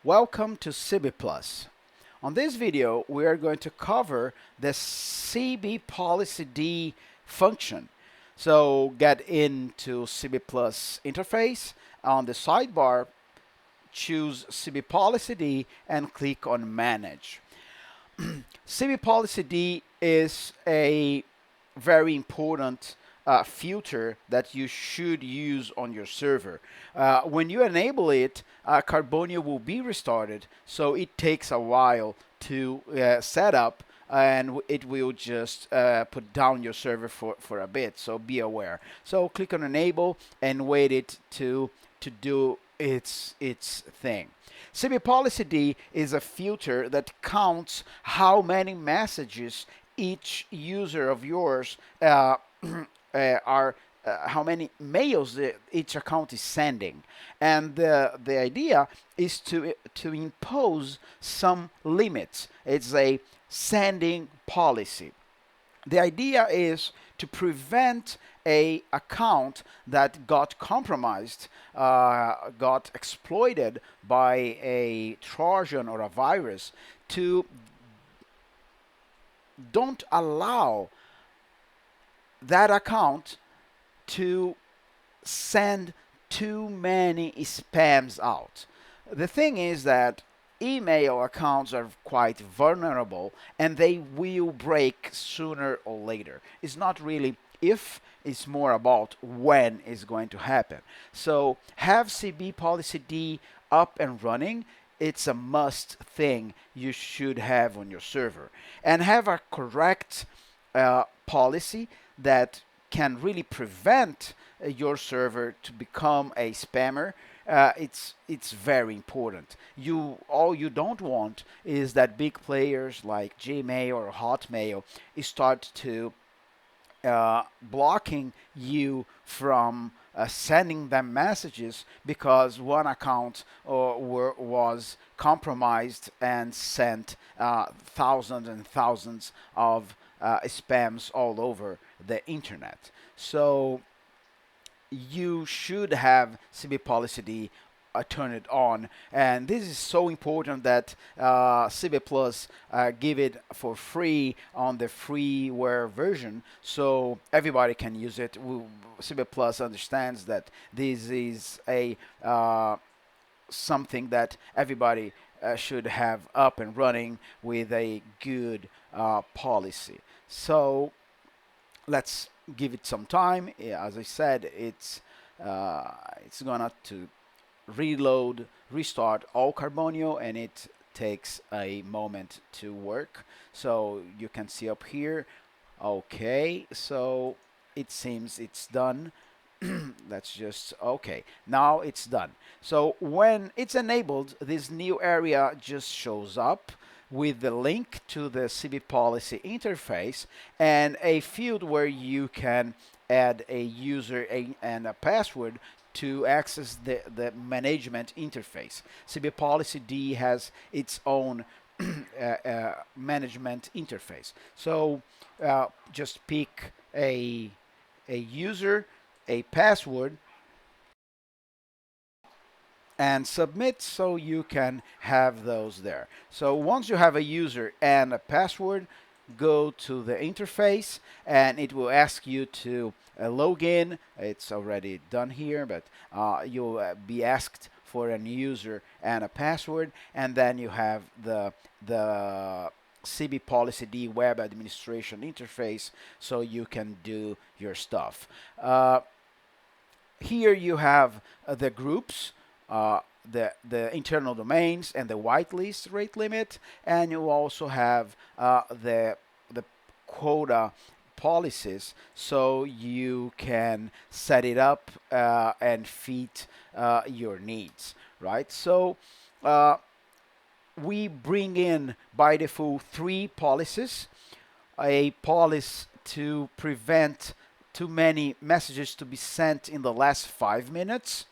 Welcome to CbPlus. On this video, we are going to cover the CbPolicyd function. So get into CbPlus interface. On the sidebar, choose CbPolicyd and click on Manage. CbPolicyd is a very important filter that you should use on your server. When you enable it, Carbonio will be restarted, so it takes a while to set up, and it will just put down your server for a bit, so be aware. So click on enable and wait it to do its thing. CbPolicyd is a filter that counts how many messages each user of yours are how many mails each account is sending, and the idea is to impose some limits. It's a sending policy. The idea is to prevent a account that got compromised, got exploited by a Trojan or a virus, to don't allow that account to send too many spams out. The thing is that email accounts are quite vulnerable and they will break sooner or later. It's not really if, it's more about when it's going to happen. So have CbPolicyd up and running. It's a must thing you should have on your server, and have a correct policy that can really prevent your server to become a spammer. It's very important. All you don't want is that big players like Gmail or Hotmail start to blocking you from sending them messages because one account was compromised and sent thousands and thousands of spams all over the internet. So you should have CbPolicyd turned on, and this is so important that CbPlus give it for free on the freeware version, so everybody can use it. CbPlus understands that this is a something that everybody should have up and running with a good policy. So let's give it some time. As I said, it's gonna to reload, restart all Carbonio, and it takes a moment to work. So you can see up here. Okay, so it seems it's done. Let's just, okay, now it's done. So when it's enabled, this new area just shows up with the link to the CbPolicy interface and a field where you can add a user and a password to access the management interface. CbPolicyd has its own management interface. So just pick a user, a password, and submit, so you can have those there. So once you have a user and a password, go to the interface and it will ask you to log in. It's already done here, but you'll be asked for a user and a password, and then you have the CbPolicyd web administration interface, so you can do your stuff. Here you have the groups, the internal domains and the whitelist rate limit, and you also have the quota policies, so you can set it up and fit your needs, right? So we bring in by default 3 policies: a policy to prevent too many messages to be sent in the last 5 minutes,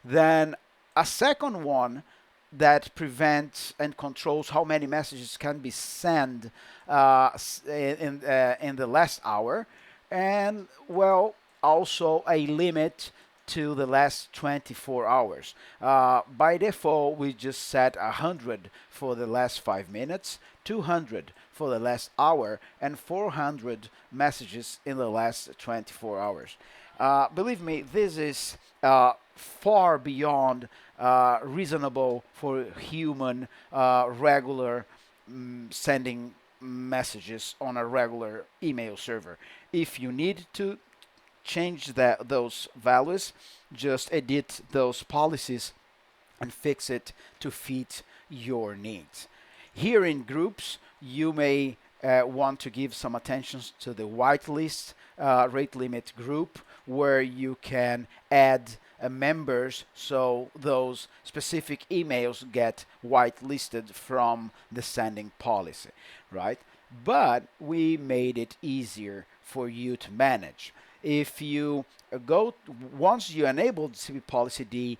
then a second one that prevents and controls how many messages can be sent in the last hour, and well, also a limit to the last 24 hours. By default, we just set 100 for the last 5 minutes, 200 for the last hour, and 400 messages in the last 24 hours. Believe me, this is far beyond reasonable for human regular sending messages on a regular email server. If you need to change those values, just edit those policies and fix it to fit your needs. Here in groups, you may want to give some attention to the whitelist rate limit group, where you can add members so those specific emails get whitelisted from the sending policy, right? But we made it easier for you to manage. If you go once you enable CbPolicyd,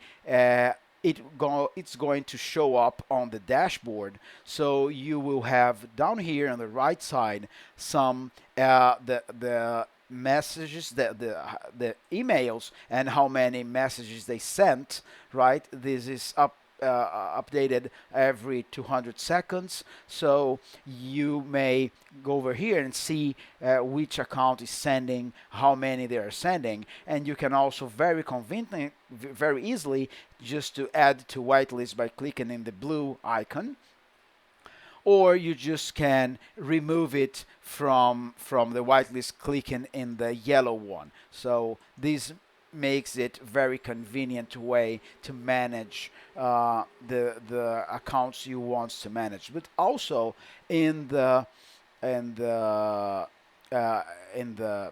it's going to show up on the dashboard. So you will have down here on the right side some the messages, the emails, and how many messages they sent. Right, this is updated every 200 seconds. So you may go over here and see which account is sending, how many they are sending, and you can also very conveniently, very easily, just to add to whitelist by clicking in the blue icon, or you just can remove it from the whitelist clicking in the yellow one. So this makes it very convenient way to manage the accounts you want to manage. But also in the in the in the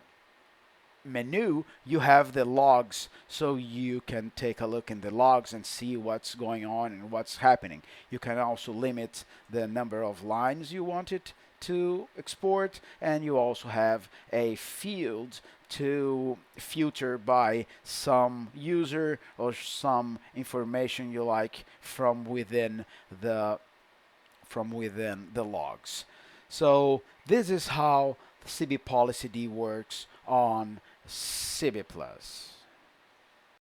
menu, you have the logs, so you can take a look in the logs and see what's going on and what's happening. You can also limit the number of lines you want it to export, and you also have a field to filter by some user or some information you like from within the logs. So this is how CbPolicyd works on CbPlus.